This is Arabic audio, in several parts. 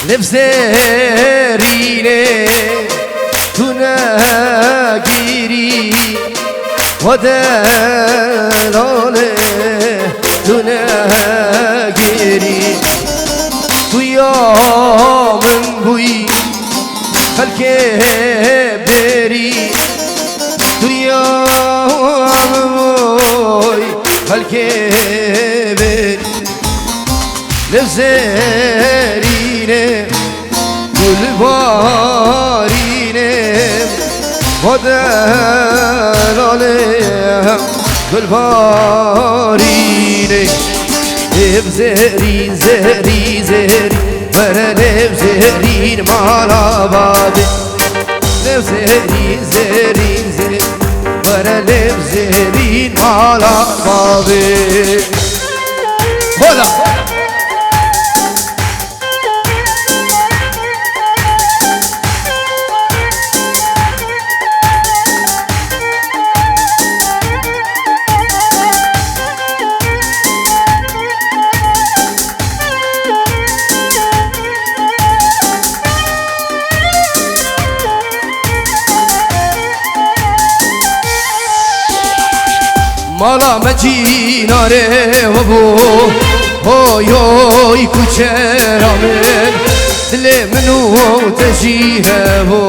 لبزرینه تو نگیری و دلاله تو نگیری تو یا من بوی خلک بری تو یا من بوی خلک بری لبزرینه گلبارینه و دلاله گلبارینه لب زرین زری زری بره لب زرین مالا باده لب زرین زرین زری بره لب زرین مالا باده خدا مالا مجیناره و بو هوی کوچرامن دل منو تجیه بو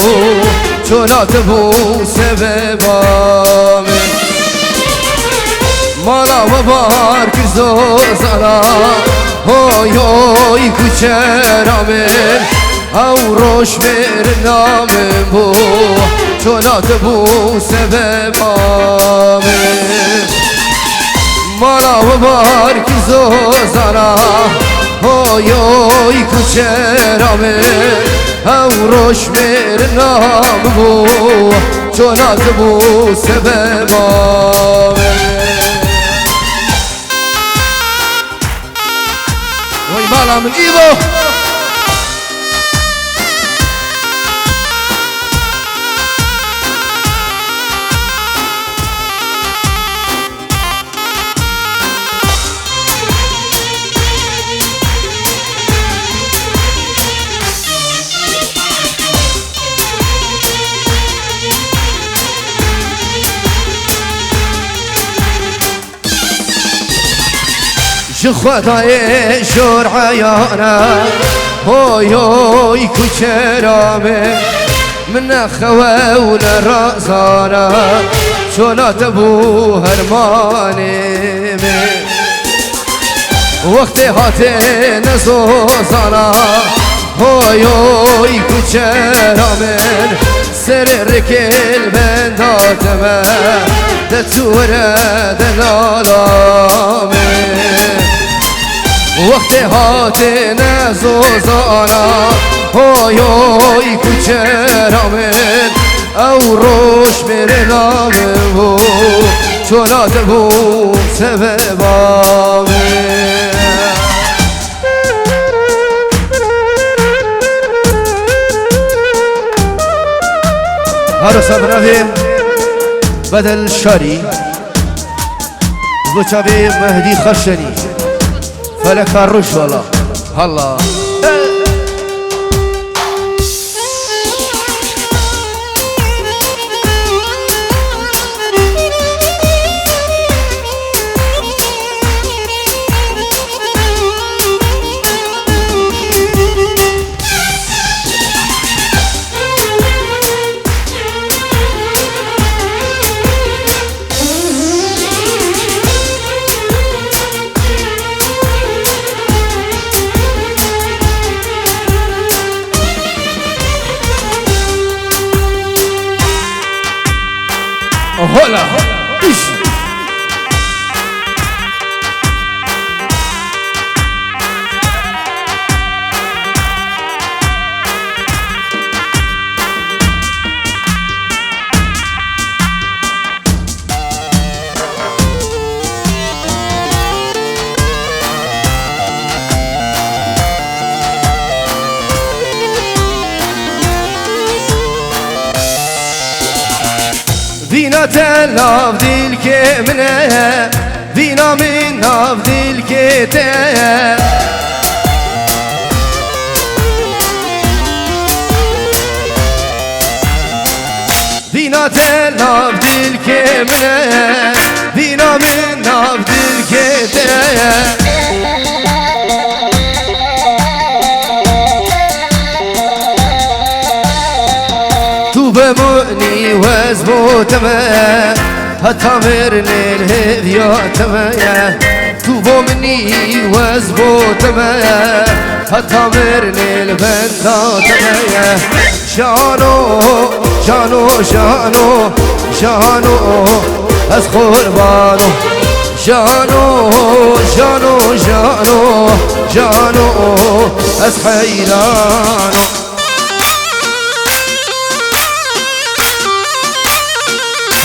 چولات بو سببامن مالا و بار کزو زالا هوی کوچرامن او روش برنام بو چولات بو سببامن مالا و بار کزو زالا هوی کوچرامه او روش برنام بو چولات بو سببامه وی مالا من ایبو خدای شور عیانه هوی کوچرامه من خوون رازانه چولات بو هرمانه وقت هاته نزوزانه هوی کوچرامه سر رکل بنداتمه دتوره دلالامه وقت هات نزوزانا هوی کوچرامن او روش برنام بو چولات بو سببامن هارو سبرویم بدل شاری بچاوی مهدی خشنی فلك الرش والله هلا هلا ايش فينا تلاف ديل كمنه فينا من ناف ديل كتاب دل ناف دل که منه بینا من ناف دل که ده تو بمونی وز بوتمه حتی مرنی الهدیاتمه تو بمونی وز بوتمه حتی مرنی البنداتمه جانو جانو جانو جانو از قربانو جانو جانو جانو جانو از حیرانو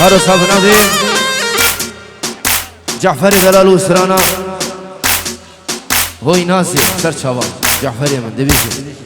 هارو صاحب نادي جعفري غلالو سرانا هوي ناسي سر شباب جعفري من دبيشي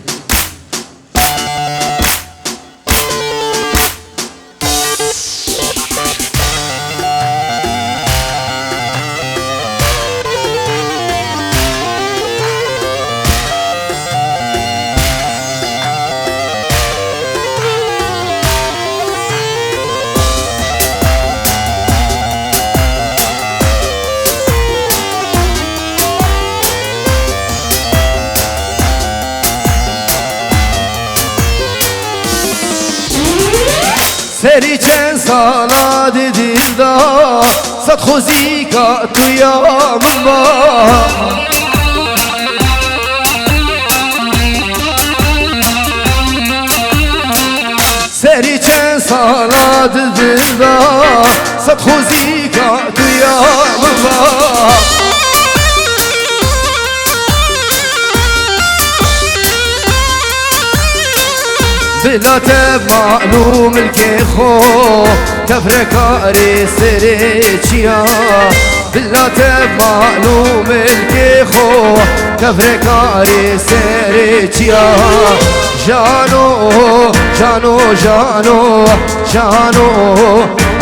سری چند سالا دیدیم دا صد خوزی که تو یامم با سری چند سالا دیدیم دا صد خوزی که تو یامم با بلات معلوم الكيخو كفركاري سري چيا بلات معلوم الكيخو كفركاري سري چيا جانو جانو جانو جانو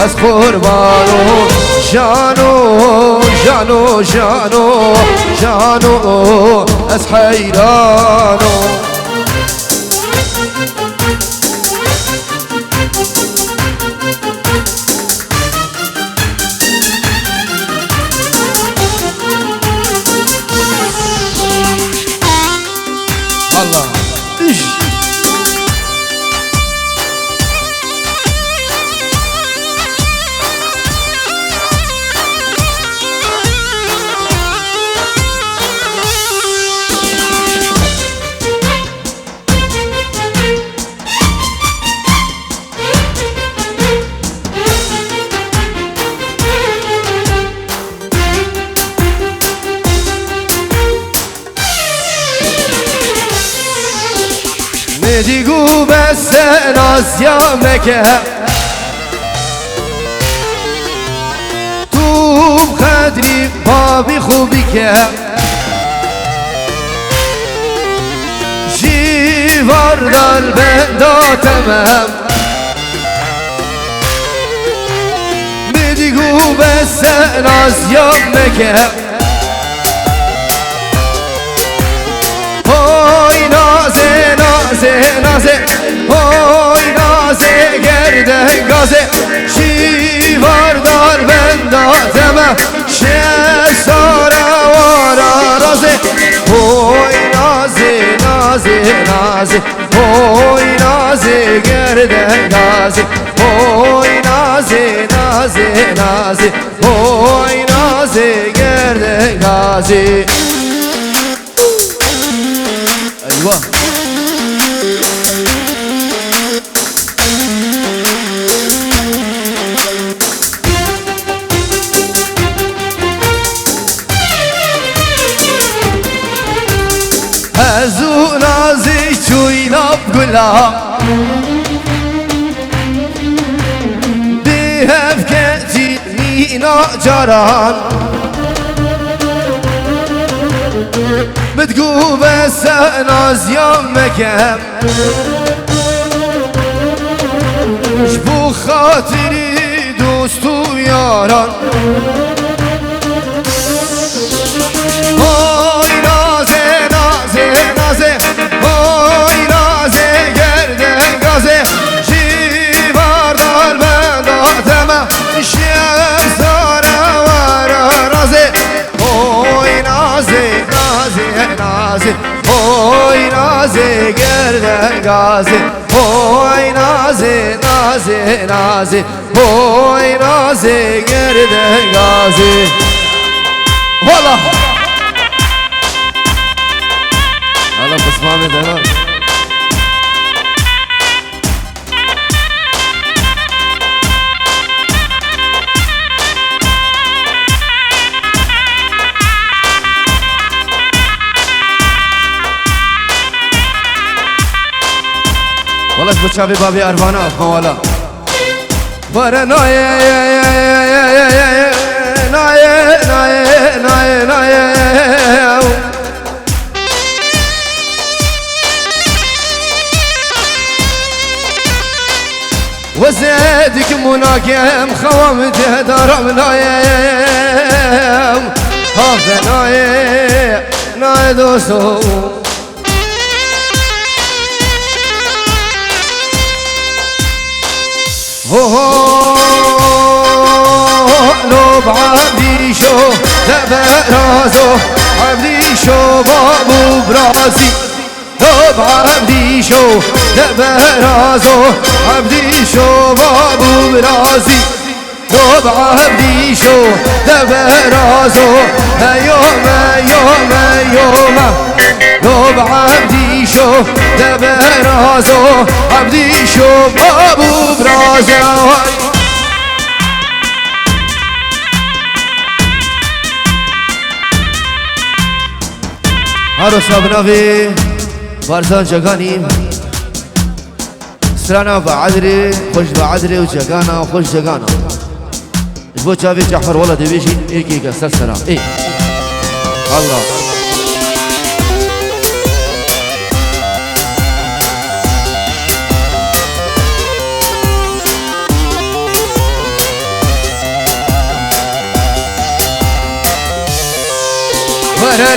از قربانو جانو جانو جانو جانو از حيرانو الله إيش دیگو بس ناز یا مکه تو قدری بابی خوبی که جیوار دل بنداتمم دیگو بس ناز یا مکه های نازه نازه نازه های نازه گرده گازه شیوار دار بندازمه شهر ساره وارا رازه های نازه نازه نازه های نازه گرده گازه های نازه نازه نازه های نازه گرده گازه ايوه هزو نازي شوينا بقولها بها بكتي مينا جران بتقو بس ناز يمك شبو خاطري دوست و یاران های نازه نازه نازه های نازه گرده گازه جیوار دار نازي قرد قازي هوي نازي نازي نازي هوي نازي قرد قازي والله هلا بس ما بدنا والله بتشافي بابي أربعة مولا ورا ناي ناي ناي ناي ناي وزادك مناكم خوام تهدر نايم هذا ناي ناي دوسو لو بعبدي شو تبرازو عبدي شو بابو برازي لو بعبدي شو تبرازو عبدي شو بابو برازي لو بعبدي شو تبرازو يوم يوم يوم لو بعبدي شو تبرازو عبدي شو بابو برازو هارو شابنافي بارزان جاكاني سرانا بعدري خوش بعدري وجاكانا وخوش جاكانا جبو شافي جحفر والله دبيشي ايكي قصر سلام ايه الله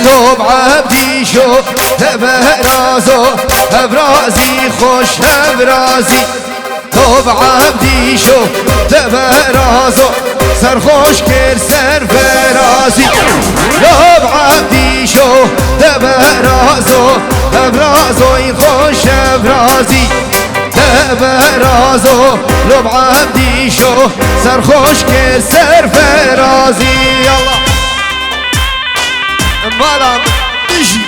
لو بعبدي شو تبرازو برازي خوش برازي لو بعبدي شو تبرازو سر خوش كر سر برازي لو بعبدي شو تبرازو برازو خوش برازي تبرازو لو بعبدي شو سر خوش كر سر برازي يلا مالا تجي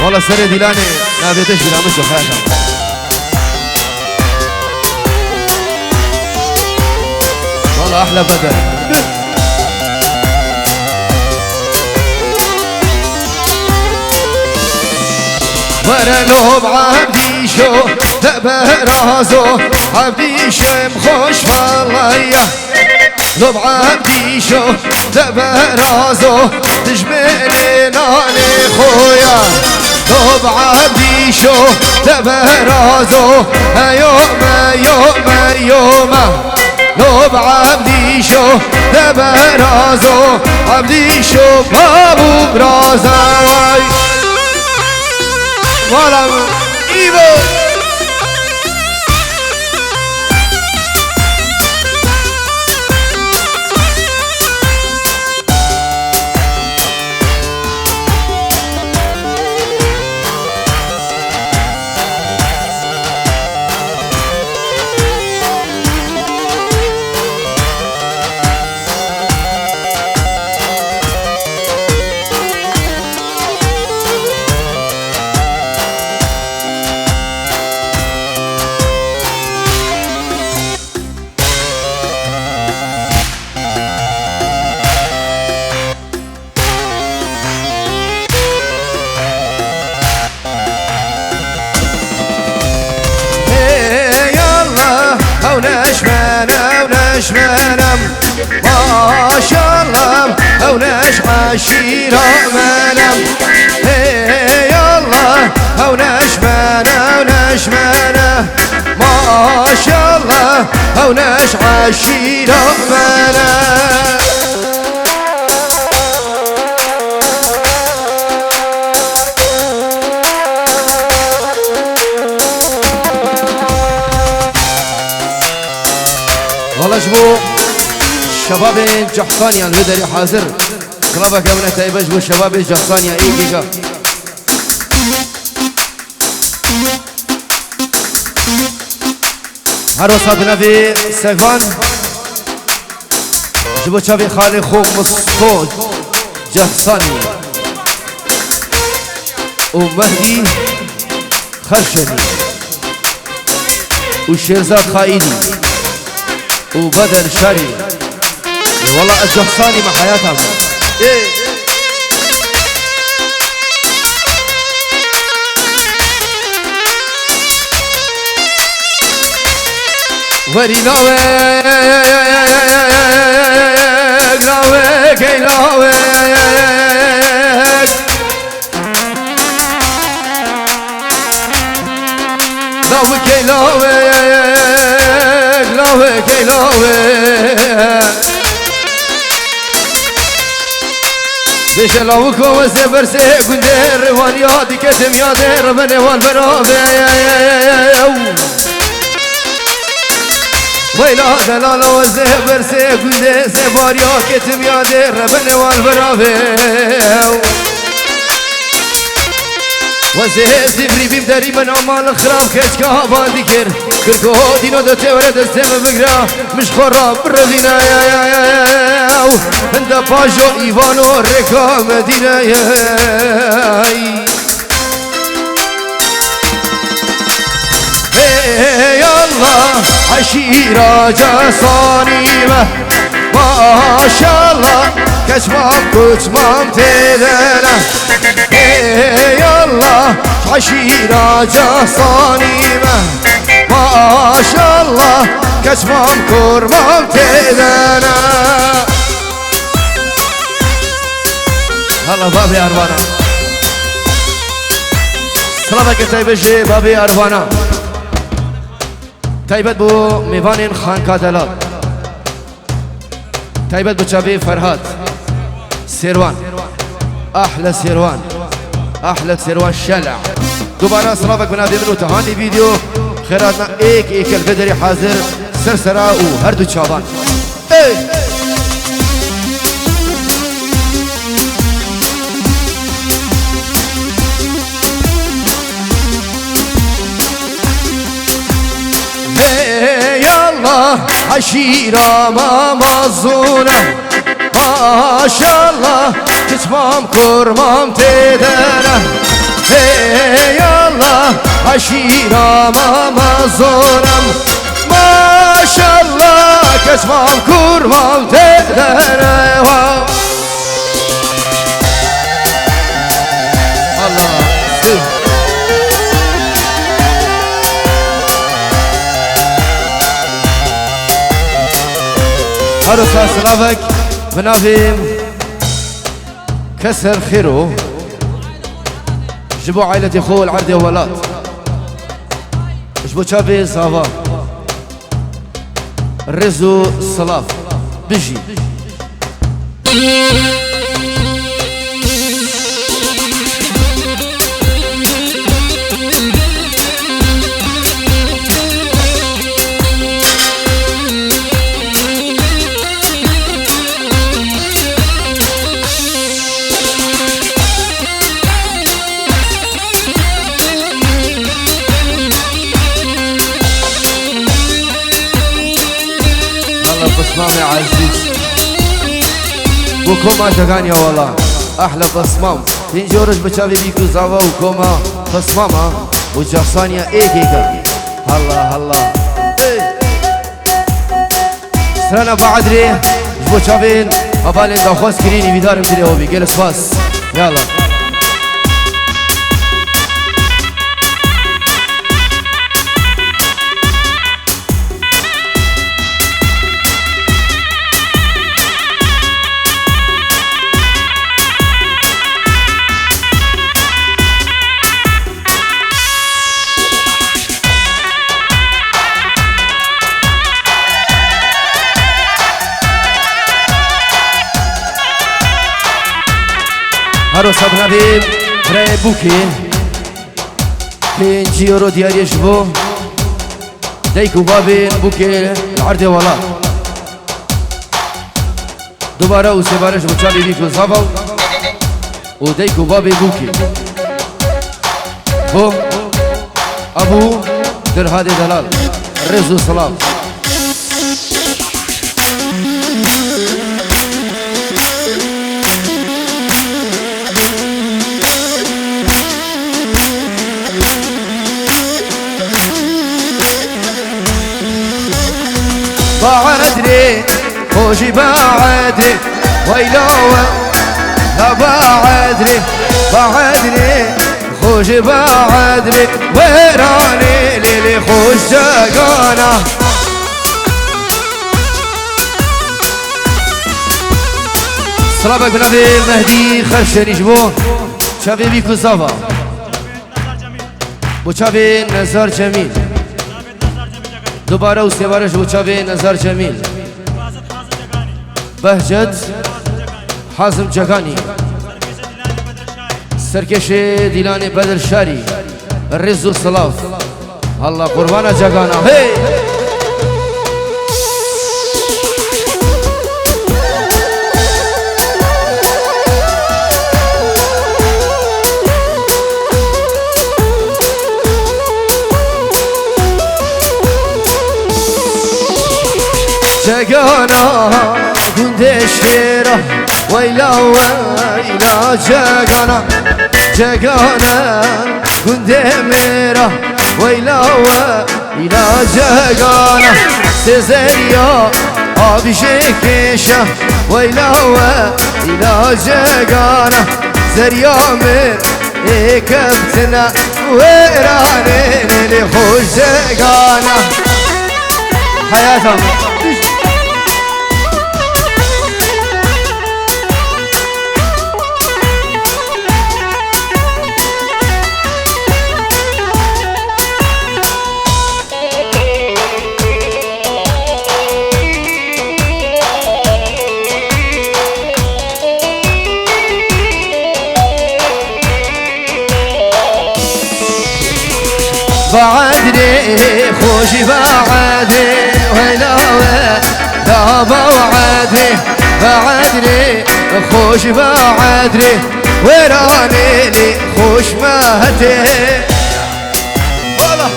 والله سري ديلاني نابي تجي لا مشو خياتها والله احلى بدل ورا لو بعبدي شو تبرازو عبدي شم خوش والله لو بعبدي شو تبرازو تجمعني ناني خويا لو بعبدي شو تبرازو يوم يوم يوم لو بعبدي شو تبرازو عبدي شو بابو برازاي ولا ايوه ونشمنم ما شاء الله ونشعشيرة منم يا الله ونشمنه ما شاء الله ونشعشيرة منم والله جبو شباب جحصانيا البدري حاضر كلابك يا ابن تايبش وشباب جحصانيا ايجيكا هر وصا بنبي سيفان جبو شابي خالي خو مصطوج جحصاني ومهدي خرشني وشيرزاد خايدي وبدر شاري والله الجحصاني مع حياتهم ايه وري ناوك ناوك ناوك ناوك ناوك ناوك ناوك بيش لوك وزبر سي كندير وانيادي كتم يا دير بني والبرافي ويلا دلال وزبر سي كندير سفاريا كتم يا دير بني والبرافي وزهد زبري بيمدري من عمال خراب كشكا باندي كير كركو دينو دو تورد السم بقرا مش خراب رغينا عند باجو ايفانو ركا مدينة يا الله عشيرة جسانيمة ما شاء الله كشمام كشمام تدنا يا الله عشيرة جسانيمة ما شاء الله كشمام كرمام تدنا هلا بابي أروانا سلامك تايبجي بابي أروانا تايبت بو ميوانين خان كادلات تايبت بو شابي فرهاد سيروان أحلى سيروان أحلى سيروان شلع دوباره سلامك بنادي منو تهاني فيديو خيراتنا ايك البدري حاضر سرسرا وهردو شابان ايه عشيرة ما مظونة ما شاء الله كتمام كرمام تدنا يا الله عشيرة ما مظونة ما شاء الله كتمام كرمام تدنا الله هرسا سلافك بنافيم كسر خيرو جبوا عائلة اخوه العردي ولاد جبوا شابي صافا الرزو الصلاف بيجي بصمامي عزيز وكوما تغانيا والله احلى بصمام تنجورش بشافي بيكو زاوا وكوما بصماما وجحصانيا ايكيكا هلا هلا سرانا بعدري جبو شافين ابالين داخوز كريني بيدارم دلي هوبي جلس باس يلا هرو صبنا بين برای بوكي 5 يورو دياري جبو ديكو بابين بوكي العرض ولا دوباره و سبارش بچالی بیکو زاو و دیکو بابی بوکی بو ابو درهادی دلال رزو سلام بعدني خوشي بعدني ويلوه لا بعدني خوشي بعدني ويراني ليلي خوش جاقانا سلامك بنبي المهدي خرشني جبو شافي بيكو صفا بو شافي نزار جميل دوباره و سبارش بو شافي نزار جميل بهجت حازم جگانی سرکش دیلان بدر شاری رزو صلاف الله قربان جگانا هی جگانا گندشیرا ویلا ویلا جگانا جگانا گندمیرا ویلا ویلا جگانا سزریا آبی شکشا ویلا ویلا جگانا زریا من اکبتنا ویرانه لیلی خوش جگانا حیاتم بعدني خوشي بعدني ولا لا بعدني خوشي بعدني وراني لي خوش مهتي والله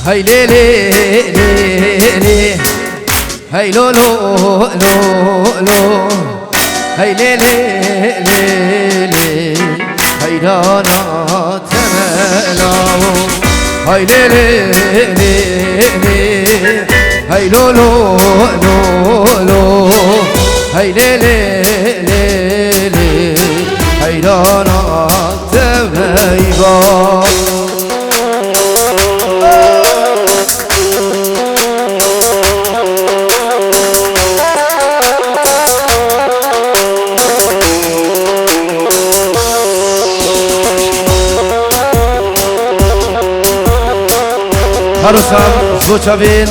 هاي ليلي ليلي هاي لو لو لو لو هاي ليلي ليلي هاي لانا تملاو هاي ليلي ليلي هاي لو لو لو لو هاي ليلي ليلي هاي لانا تملاو هر سال دو چاوین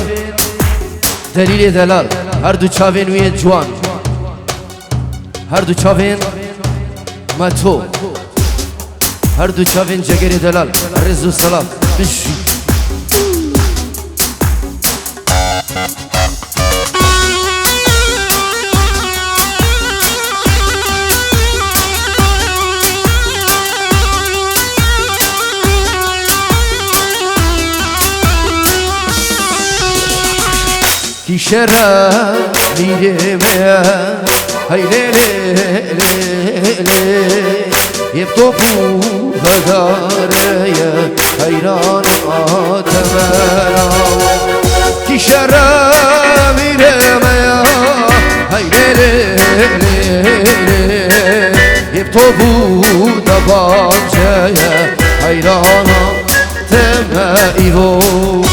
دلیل دلال هر دو چاوین وی جوان هر دو چاوین ماتو هر دو چاوین جگر دلال رزو سلام بشی کی شرا میرمه هی لیلی لیلی یبتوفو هداره حیران آتمنا کی شرا میرمه هی لیلی لیلی یبتوفو دبانچه حیران آتمنا ایو